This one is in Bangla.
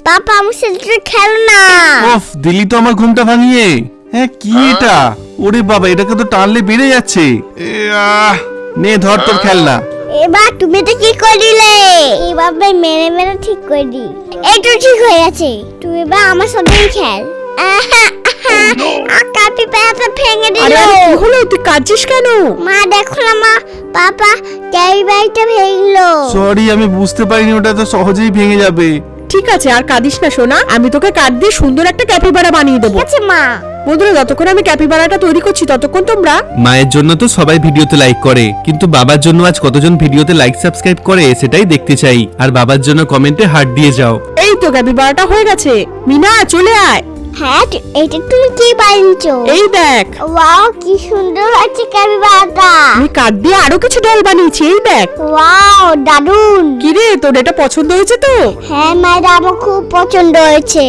পাপা আমার সাথে খেলো না। ওফ, দিলি তো আমার ঘুমটা ভাঙিয়ে। হ্যাঁ, কি এটা? ওরে বাবা, এটাকে তো টানলে বেড়ে যাচ্ছে। নে ধর তোর খেলনা। এবার তুমি তো কি করিলে? এভাবে মেরে মেরে ঠিক করে দি। এই তো ঠিক হয়ে গেছে। তুই এবার আমার সাথেই খেল। কাপি পাতা ভেঙে দিল। আরে কি হলো? তুই কাঁদছিস কেন? মা দেখো না মা, পাপা ক্যারি ব্যাগটা ভেঙলো। সরি, আমি বুঝতে পারিনি ওটা তো সহজেই ভেঙে যাবে। ঠিক আছে, আর কাঁদিস না সোনা, আমি তোকে কাঠ দিয়ে সুন্দর একটা ক্যাপিবারা বানিয়ে দেবো। ঠিক আছে মা। বন্ধুরা, যতক্ষণ আমি ক্যাপিবারাটা তৈরি করছি ততক্ষণ তোমরা মায়ের জন্য তো সবাই ভিডিওতে লাইক করে, কিন্তু বাবার জন্য আজ কতজন ভিডিওতে লাইক সাবস্ক্রাইব করে সেটাই দেখতে চাই। আর বাবার জন্য কমেন্টে হার্ট দিয়ে যাও। এই তো ক্যাপিবারাটা হয়ে গেছে। মিনা চলে আয়। হ্যাঁ, এটা তুমি কি বানিয়েছো? এই দেখ, ওয়াও, কি সুন্দর হয়েছে ক্যাপিবারাটা। আমি কাঠ দিয়ে আরো কিছু ডল বানিয়েছি। এই দেখ। ওয়াও, দারুন। কি রে, তোর এটা পছন্দ হয়েছে তো? হ্যাঁ ম্যাডাম, আমার খুব পছন্দ হয়েছে।